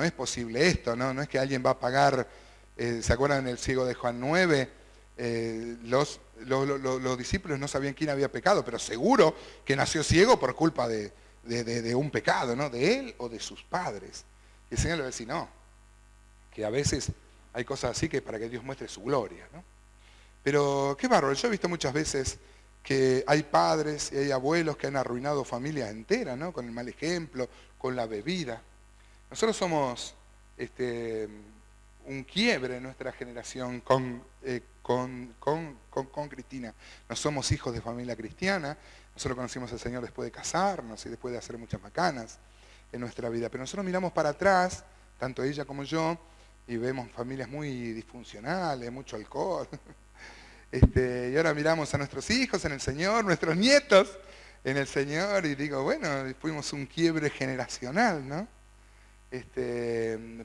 es posible esto, ¿no? No es que alguien va a pagar, ¿se acuerdan del ciego de Juan 9? Los discípulos no sabían quién había pecado, pero seguro que nació ciego por culpa de un pecado, ¿no? De él o de sus padres. Y el Señor le va a decir, no, que a veces hay cosas así que para que Dios muestre su gloria, ¿no? Pero qué bárbaro, yo he visto muchas veces que hay padres y hay abuelos que han arruinado familias enteras, ¿no? Con el mal ejemplo, con la bebida. Nosotros somos un quiebre en nuestra generación con Cristina. No somos hijos de familia cristiana, nosotros conocimos al Señor después de casarnos y después de hacer muchas macanas en nuestra vida. Pero nosotros miramos para atrás, tanto ella como yo, y vemos familias muy disfuncionales, mucho alcohol. Y ahora miramos a nuestros hijos en el Señor, nuestros nietos en el Señor, y digo, bueno, fuimos un quiebre generacional, ¿no?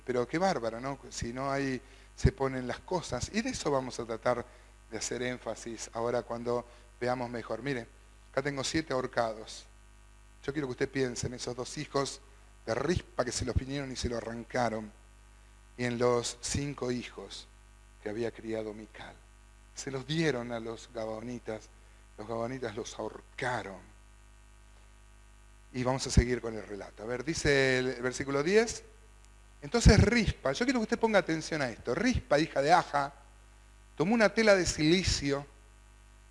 Pero qué bárbaro, ¿no? Si no hay, se ponen las cosas, y de eso vamos a tratar de hacer énfasis ahora cuando veamos mejor. Mire, acá tengo 7 ahorcados. Yo quiero que usted piense en esos 2 hijos de Rispa que se los vinieron y se lo arrancaron, y en los 5 hijos que había criado Mical. Se los dieron a los gabaonitas los ahorcaron. Y vamos a seguir con el relato. A ver, dice el versículo 10. Entonces Rispa, yo quiero que usted ponga atención a esto. Rispa, hija de Aja, tomó una tela de silicio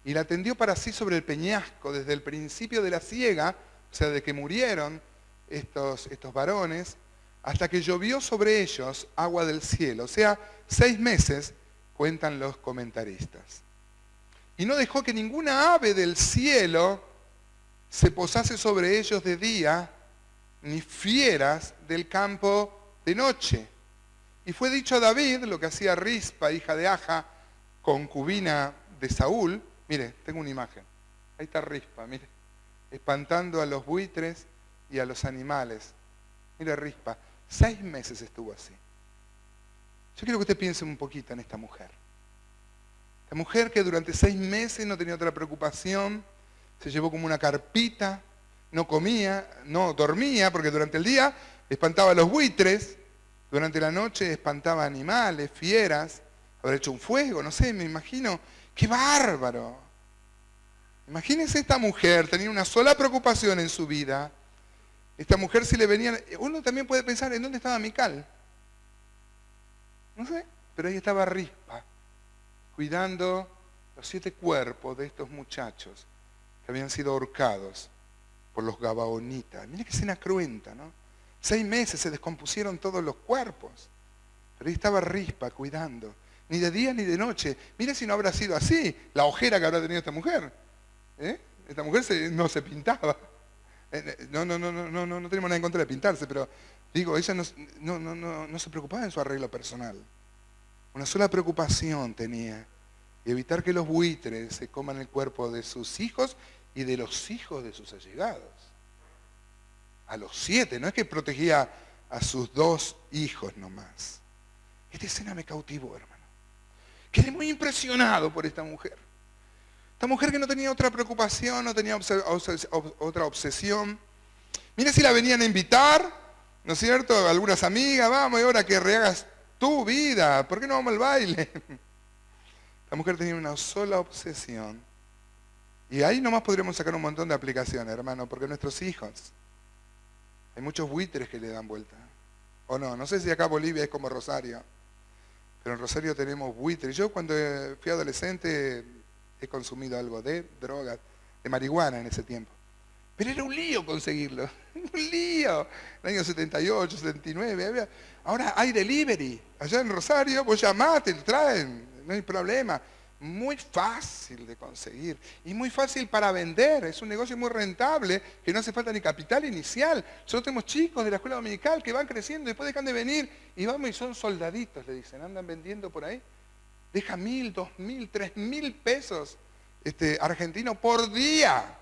y la tendió para sí sobre el peñasco desde el principio de la siega, o sea, de que murieron estos varones, hasta que llovió sobre ellos agua del cielo. O sea, 6 meses, cuentan los comentaristas. Y no dejó que ninguna ave del cielo se posase sobre ellos de día, ni fieras del campo de noche. Y fue dicho a David lo que hacía Rispa, hija de Aja, concubina de Saúl. Mire, tengo una imagen. Ahí está Rispa, mire. Espantando a los buitres y a los animales. Mire Rispa, 6 meses estuvo así. Yo quiero que usted piense un poquito en esta mujer. La mujer que durante 6 meses no tenía otra preocupación, se llevó como una carpita, no comía, no dormía, porque durante el día espantaba a los buitres, durante la noche espantaba animales, fieras, habrá hecho un fuego, no sé, me imagino. ¡Qué bárbaro! Imagínense esta mujer, tenía una sola preocupación en su vida. Esta mujer si le venían... Uno también puede pensar, ¿en dónde estaba Mical? No sé, pero ahí estaba Rispa, cuidando los 7 cuerpos de estos muchachos que habían sido ahorcados por los gabaonitas. Mira qué escena cruenta, ¿no? 6 meses se descompusieron todos los cuerpos, pero ahí estaba Rispa cuidando, ni de día ni de noche. Mira si no habrá sido así, la ojera que habrá tenido esta mujer. Esta mujer no se pintaba. No tenemos nada en contra de pintarse, pero digo, ella no se preocupaba en su arreglo personal. Una sola preocupación tenía, evitar que los buitres se coman el cuerpo de sus hijos y de los hijos de sus allegados. A los 7, no es que protegía a sus 2 hijos nomás. Esta escena me cautivó, hermano. Quedé muy impresionado por esta mujer. Esta mujer que no tenía otra preocupación, no tenía otra obsesión. Mira si la venían a invitar, ¿no es cierto? Algunas amigas, vamos, y ahora que rehagas tu vida, ¿por qué no vamos al baile? La mujer tenía una sola obsesión. Y ahí nomás podríamos sacar un montón de aplicaciones, hermano, porque nuestros hijos, hay muchos buitres que le dan vuelta. O no sé si acá Bolivia es como Rosario, pero en Rosario tenemos buitres. Yo cuando fui adolescente he consumido algo de drogas, de marihuana en ese tiempo. Pero era un lío conseguirlo, un lío. En el año 78, 79, ahora hay delivery. Allá en Rosario vos llamás, te traen, no hay problema. Muy fácil de conseguir y muy fácil para vender. Es un negocio muy rentable que no hace falta ni capital inicial. Nosotros tenemos chicos de la escuela dominical que van creciendo y después dejan de venir y vamos y son soldaditos, le dicen, andan vendiendo por ahí. Deja 1.000, 2.000, 3.000 pesos argentinos por día.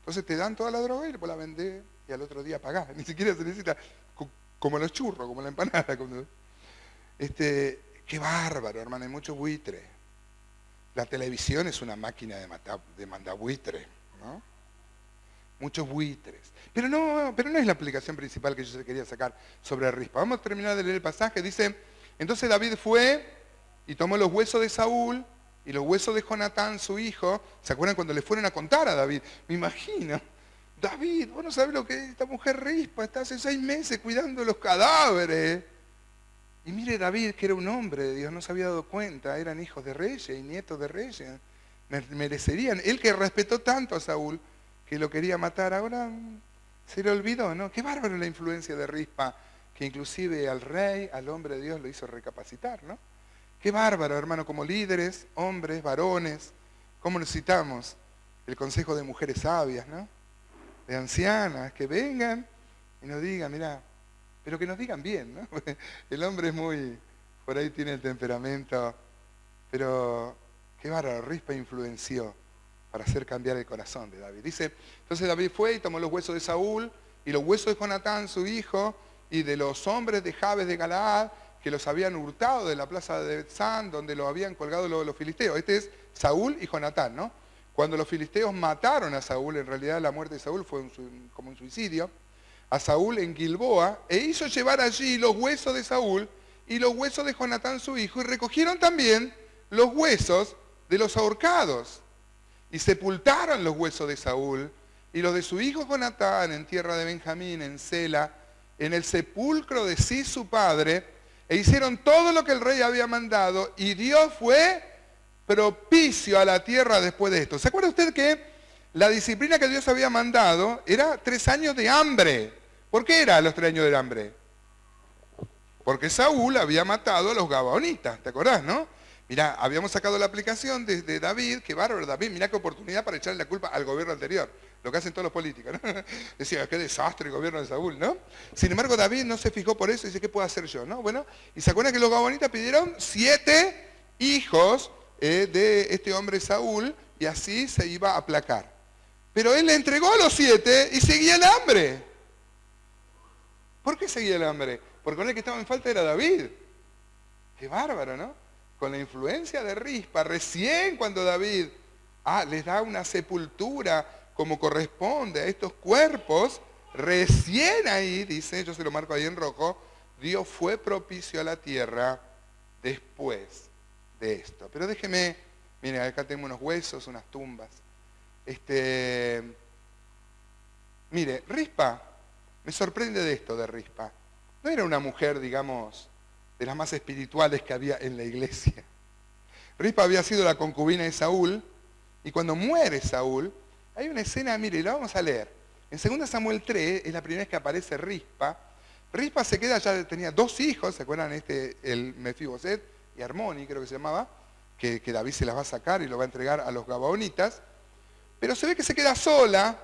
Entonces te dan toda la droga y después la vendés y al otro día pagás. Ni siquiera se necesita, como los churros, como la empanada. Qué bárbaro, hermano, hay mucho buitre. La televisión es una máquina de mandar buitre, ¿no? Muchos buitres. Pero no es la aplicación principal que yo quería sacar sobre Rispa. Vamos a terminar de leer el pasaje. Dice, entonces David fue y tomó los huesos de Saúl y los huesos de Jonatán, su hijo. ¿Se acuerdan cuando le fueron a contar a David? Me imagino. David, vos no sabés lo que es esta mujer Rispa, está hace 6 meses cuidando los cadáveres. Y mire David, que era un hombre de Dios, no se había dado cuenta, eran hijos de reyes y nietos de reyes. Merecerían. Él que respetó tanto a Saúl, que lo quería matar, ahora se le olvidó, ¿no? Qué bárbaro la influencia de Rispa, que inclusive al rey, al hombre de Dios lo hizo recapacitar, ¿no? Qué bárbaro, hermano, como líderes, hombres, varones, cómo necesitamos el consejo de mujeres sabias, ¿no? De ancianas, que vengan y nos digan, mirá, pero que nos digan bien, ¿no? El hombre es muy, por ahí tiene el temperamento, pero qué bárbaro, Rispa influenció para hacer cambiar el corazón de David. Dice, entonces David fue y tomó los huesos de Saúl y los huesos de Jonatán, su hijo, y de los hombres de Jabes de Galaad, que los habían hurtado de la plaza de Betzán, donde los habían colgado los filisteos. Este es Saúl y Jonatán, ¿no? Cuando los filisteos mataron a Saúl, en realidad la muerte de Saúl fue como un suicidio, a Saúl en Gilboa, e hizo llevar allí los huesos de Saúl y los huesos de Jonatán su hijo, y recogieron también los huesos de los ahorcados, y sepultaron los huesos de Saúl y los de su hijo Jonatán en tierra de Benjamín, en Sela, en el sepulcro de Cis su padre, e hicieron todo lo que el rey había mandado, y Dios fue propicio a la tierra después de esto. ¿Se acuerda usted que la disciplina que Dios había mandado era 3 años de hambre? ¿Por qué era los 3 años de hambre? Porque Saúl había matado a los gabaonitas, ¿te acordás, no? Mirá, habíamos sacado la aplicación de David, qué bárbaro David, mirá qué oportunidad para echarle la culpa al gobierno anterior, lo que hacen todos los políticos, ¿no? Decía, qué desastre el gobierno de Saúl, ¿no? Sin embargo, David no se fijó por eso y dice, ¿qué puedo hacer yo, no? Bueno, y se acuerdan que los gabaonitas pidieron 7 hijos de este hombre Saúl, y así se iba a aplacar. Pero él le entregó a los 7 y seguía el hambre. ¿Por qué seguía el hambre? Porque con el que estaba en falta era David. Qué bárbaro, ¿no? Con la influencia de Rispa, recién cuando David les da una sepultura como corresponde a estos cuerpos, recién ahí, dice, yo se lo marco ahí en rojo, Dios fue propicio a la tierra después de esto. Pero déjeme, miren, acá tengo unos huesos, unas tumbas. Mire, Rispa, me sorprende de esto de Rispa. No era una mujer, digamos, de las más espirituales que había en la iglesia. Rispa había sido la concubina de Saúl, y cuando muere Saúl, hay una escena, mire, la vamos a leer. En 2 Samuel 3 es la primera vez que aparece Rispa. Rispa se queda, ya tenía 2 hijos, ¿se acuerdan? El Mefiboset y Armoni, creo que se llamaba, que David se las va a sacar y lo va a entregar a los gabaonitas. Pero se ve que se queda sola,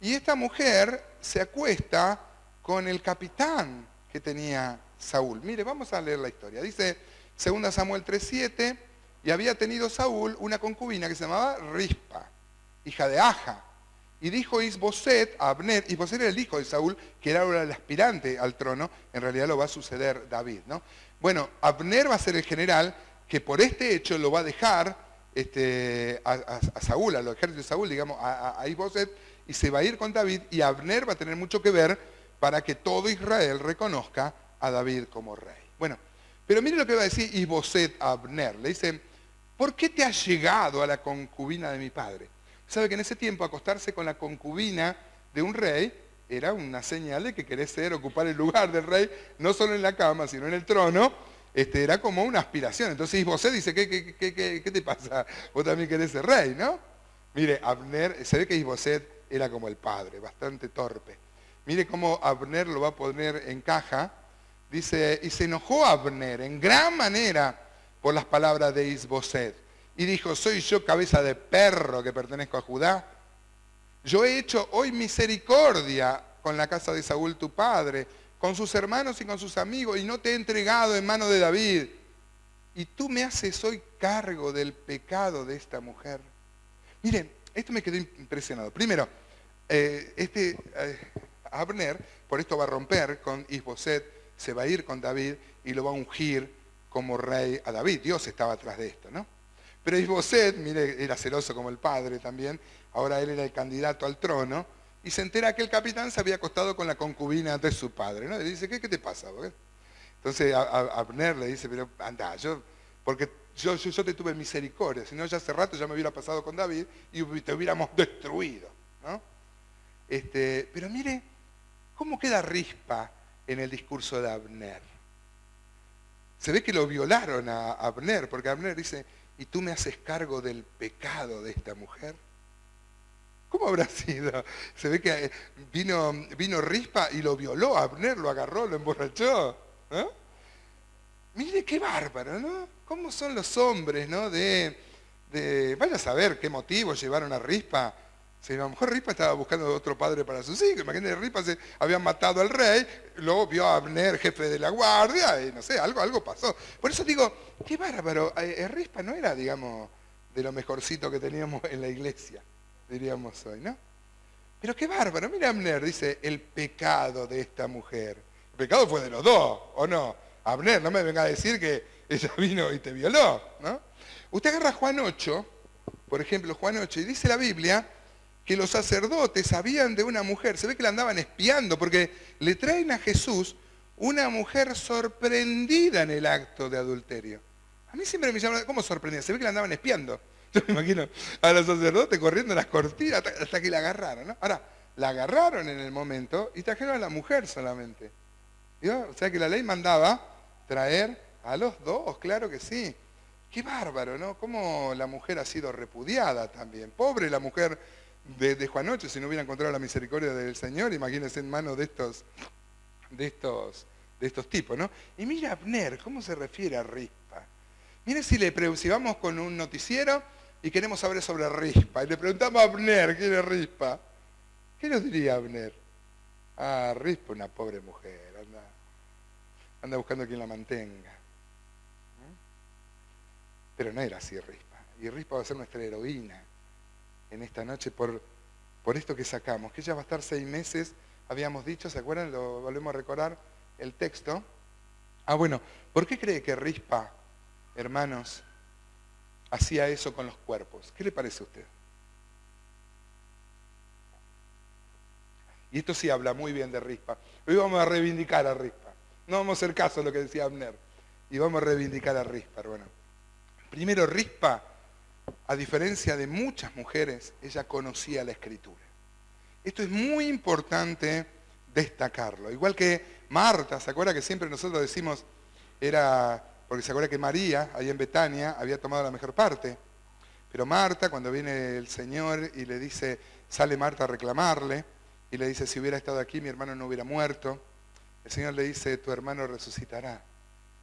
y esta mujer se acuesta con el capitán que tenía Saúl. Mire, vamos a leer la historia. Dice 2 Samuel 3:7, y había tenido Saúl una concubina que se llamaba Rispa, hija de Aja. Y dijo Isboset a Abner, Isboset era el hijo de Saúl, que era ahora el aspirante al trono, en realidad lo va a suceder David, ¿no? Bueno, Abner va a ser el general que por este hecho lo va a dejar a Saúl, a los ejércitos de Saúl, digamos, a Isboset, y se va a ir con David, y Abner va a tener mucho que ver para que todo Israel reconozca a David como rey. Bueno, pero mire lo que va a decir Isboset a Abner. Le dice, ¿por qué te has llegado a la concubina de mi padre? Sabe que en ese tiempo acostarse con la concubina de un rey era una señal de que querés ocupar el lugar del rey, no solo en la cama, sino en el trono. Era como una aspiración. Entonces Isboset dice, ¿qué te pasa? Vos también querés ser rey, ¿no? Mire, Abner, se ve que Isboset era como el padre, bastante torpe. Mire cómo Abner lo va a poner en caja. Dice, y se enojó Abner en gran manera por las palabras de Isboset. Y dijo, ¿soy yo cabeza de perro que pertenezco a Judá? Yo he hecho hoy misericordia con la casa de Saúl tu padre, con sus hermanos y con sus amigos, y no te he entregado en mano de David. Y tú me haces hoy cargo del pecado de esta mujer. Miren, esto me quedó impresionado. Primero, Abner, por esto va a romper con Isboset, se va a ir con David y lo va a ungir como rey a David. Dios estaba atrás de esto, ¿no? Pero Isboset, mire, era celoso como el padre también, ahora él era el candidato al trono, y se entera que el capitán se había acostado con la concubina de su padre, ¿no? Y le dice, ¿qué te pasa? Entonces Abner le dice, pero anda, porque yo te tuve misericordia, si no ya hace rato ya me hubiera pasado con David y te hubiéramos destruido, ¿no? Pero mire, ¿cómo queda Rispa en el discurso de Abner? Se ve que lo violaron a Abner, porque Abner dice, ¿y tú me haces cargo del pecado de esta mujer? ¿Cómo habrá sido? Se ve que vino Rispa y lo violó a Abner, lo agarró, lo emborrachó, ¿no? Mire qué bárbaro, ¿no? ¿Cómo son los hombres, ¿no? Vaya a saber qué motivos llevaron a Rispa. Si a lo mejor Rispa estaba buscando otro padre para sus hijos. Imagínate, Rispa se habían matado al rey, luego vio a Abner, jefe de la guardia, y no sé, algo pasó. Por eso digo, qué bárbaro. Rispa no era, digamos, de lo mejorcito que teníamos en la iglesia, diríamos hoy, ¿no? Pero qué bárbaro. Mira Abner, dice, el pecado de esta mujer. El pecado fue de los dos, ¿o no? Abner, no me venga a decir que ella vino y te violó, ¿no? Usted agarra Juan 8, por ejemplo, Juan 8, y dice la Biblia que los sacerdotes sabían de una mujer, se ve que la andaban espiando, porque le traen a Jesús una mujer sorprendida en el acto de adulterio. A mí siempre me llama, ¿cómo sorprendida? Se ve que la andaban espiando. Yo me imagino a los sacerdotes corriendo las cortinas hasta que la agarraron, ¿no? Ahora, la agarraron en el momento y trajeron a la mujer solamente. ¿Vio? O sea que la ley mandaba traer a los dos, claro que sí. Qué bárbaro, ¿no? Cómo la mujer ha sido repudiada también. Pobre la mujer de Juanocho, si no hubiera encontrado la misericordia del Señor, imagínense en manos de estos tipos, ¿no? Y mira Abner, ¿cómo se refiere a Rispa? Mire si vamos con un noticiero y queremos saber sobre Rispa, y le preguntamos a Abner, ¿quién es Rispa? ¿Qué nos diría Abner? Ah, Rispa, una pobre mujer, anda buscando quien la mantenga. Pero no era así Rispa. Y Rispa va a ser nuestra heroína en esta noche por esto que sacamos, que ella va a estar 6 meses, habíamos dicho, ¿se acuerdan? Lo volvemos a recordar el texto. Ah, bueno, ¿por qué cree que Rispa, hermanos, hacía eso con los cuerpos? ¿Qué le parece a usted? Y esto sí habla muy bien de Rispa. Hoy vamos a reivindicar a Rispa. No vamos a hacer caso a lo que decía Abner. Y vamos a reivindicar a Rispa, hermano. Primero, Rispa, a diferencia de muchas mujeres, ella conocía la Escritura. Esto es muy importante destacarlo. Igual que Marta, ¿se acuerda que siempre nosotros decimos, porque se acuerda que María, ahí en Betania, había tomado la mejor parte? Pero Marta, cuando viene el Señor y le dice, sale Marta a reclamarle, y le dice, si hubiera estado aquí, mi hermano no hubiera muerto. El Señor le dice, tu hermano resucitará.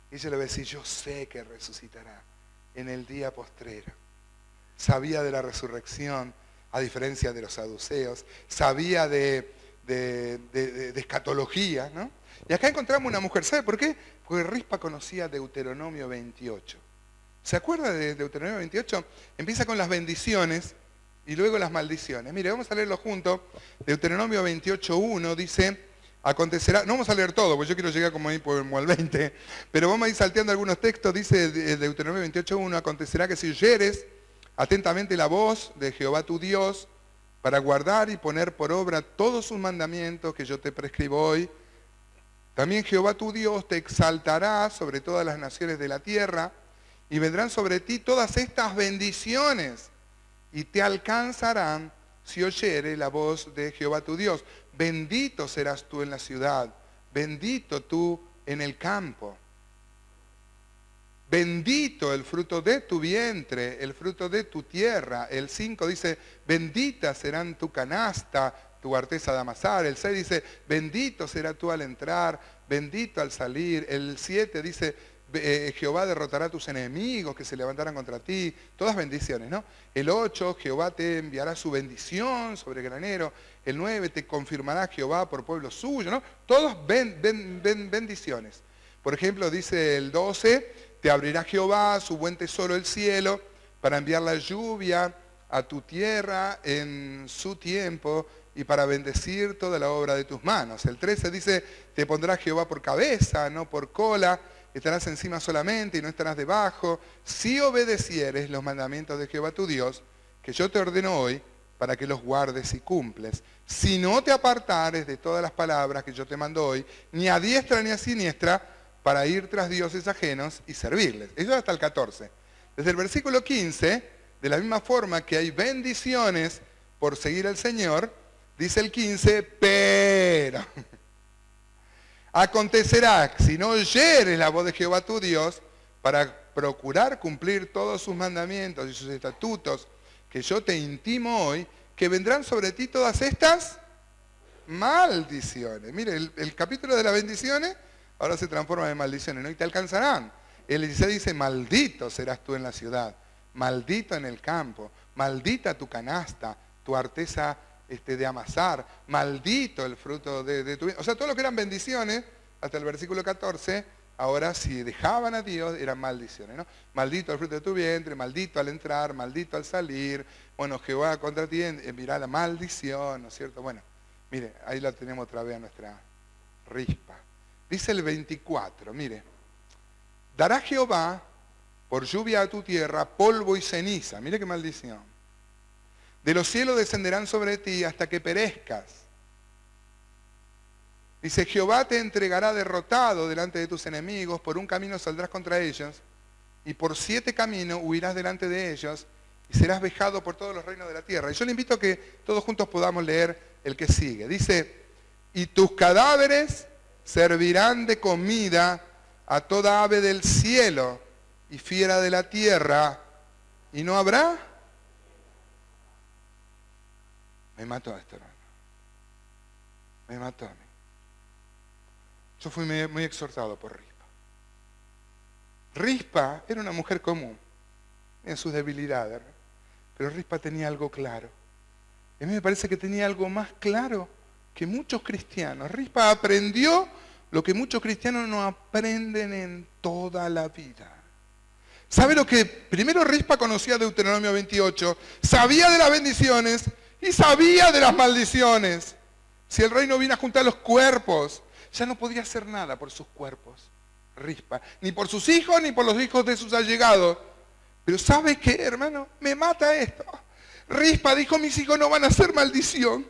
Y ella le va a decir, yo sé que resucitará en el día postrero. Sabía de la resurrección, a diferencia de los saduceos, sabía de escatología, ¿no? Y acá encontramos una mujer, ¿sabe por qué? Porque Rispa conocía Deuteronomio 28. ¿Se acuerda de Deuteronomio 28? Empieza con las bendiciones y luego las maldiciones. Mire, vamos a leerlo juntos. Deuteronomio 28.1 dice, acontecerá, no vamos a leer todo, porque yo quiero llegar como al 20, pero vamos a ir salteando algunos textos. Dice Deuteronomio 28.1, acontecerá que si oyeres atentamente la voz de Jehová tu Dios, para guardar y poner por obra todos sus mandamientos que yo te prescribo hoy, también Jehová tu Dios te exaltará sobre todas las naciones de la tierra, y vendrán sobre ti todas estas bendiciones, y te alcanzarán si oyeres la voz de Jehová tu Dios. Bendito serás tú en la ciudad, bendito tú en el campo. Bendito el fruto de tu vientre, el fruto de tu tierra. El 5 dice, bendita serán tu canasta, tu arteza de amasar. El 6 dice, bendito será tú al entrar, bendito al salir. El 7 dice, Jehová derrotará a tus enemigos que se levantarán contra ti. Todas bendiciones, ¿no? El 8, Jehová te enviará su bendición sobre granero. El 9, te confirmará Jehová por pueblo suyo, ¿no? Todas bendiciones. Por ejemplo, dice el 12, te abrirá Jehová su buen tesoro el cielo para enviar la lluvia a tu tierra en su tiempo y para bendecir toda la obra de tus manos. El 13 dice, te pondrá Jehová por cabeza, no por cola, estarás encima solamente y no estarás debajo, si obedecieres los mandamientos de Jehová tu Dios, que yo te ordeno hoy, para que los guardes y cumples. Si no te apartares de todas las palabras que yo te mando hoy, ni a diestra ni a siniestra, para ir tras dioses ajenos y servirles. Eso hasta el 14. Desde el versículo 15, de la misma forma que hay bendiciones por seguir al Señor, dice el 15, pero acontecerá, si no oyeres la voz de Jehová tu Dios, para procurar cumplir todos sus mandamientos y sus estatutos que yo te intimo hoy, que vendrán sobre ti todas estas maldiciones. Mire, el capítulo de las bendiciones ahora se transforma en maldiciones, ¿no? Y te alcanzarán. El 16 dice, maldito serás tú en la ciudad, maldito en el campo, maldita tu canasta, tu arteza de amasar, maldito el fruto de tu vida. O sea, todo lo que eran bendiciones, hasta el versículo 14, ahora si dejaban a Dios, eran maldiciones, ¿no? Maldito el fruto de tu vientre, maldito al entrar, maldito al salir. Bueno, Jehová contra ti enviará la maldición, ¿no es cierto? Bueno, mire, ahí la tenemos otra vez a nuestra Rispa. Dice el 24, mire, dará Jehová por lluvia a tu tierra polvo y ceniza. Mire qué maldición. De los cielos descenderán sobre ti hasta que perezcas. Dice, Jehová te entregará derrotado delante de tus enemigos, por un camino saldrás contra ellos, y por 7 caminos huirás delante de ellos, y serás vejado por todos los reinos de la tierra. Y yo le invito a que todos juntos podamos leer el que sigue. Dice, y tus cadáveres servirán de comida a toda ave del cielo y fiera de la tierra, y no habrá. Me mató a este hermano. Me mató a mí. Yo fui muy exhortado por Rispa. Rispa era una mujer común en sus debilidades, pero Rispa tenía algo claro. Y a mí me parece que tenía algo más claro que muchos cristianos. Rispa aprendió lo que muchos cristianos no aprenden en toda la vida. ¿Sabe lo que? Primero Rispa conocía Deuteronomio 28, sabía de las bendiciones y sabía de las maldiciones. Si el rey no viene a juntar los cuerpos, ya no podía hacer nada por sus cuerpos, Rispa, ni por sus hijos, ni por los hijos de sus allegados. Pero ¿sabe qué, hermano? Me mata esto. Rispa dijo, mis hijos no van a hacer maldición.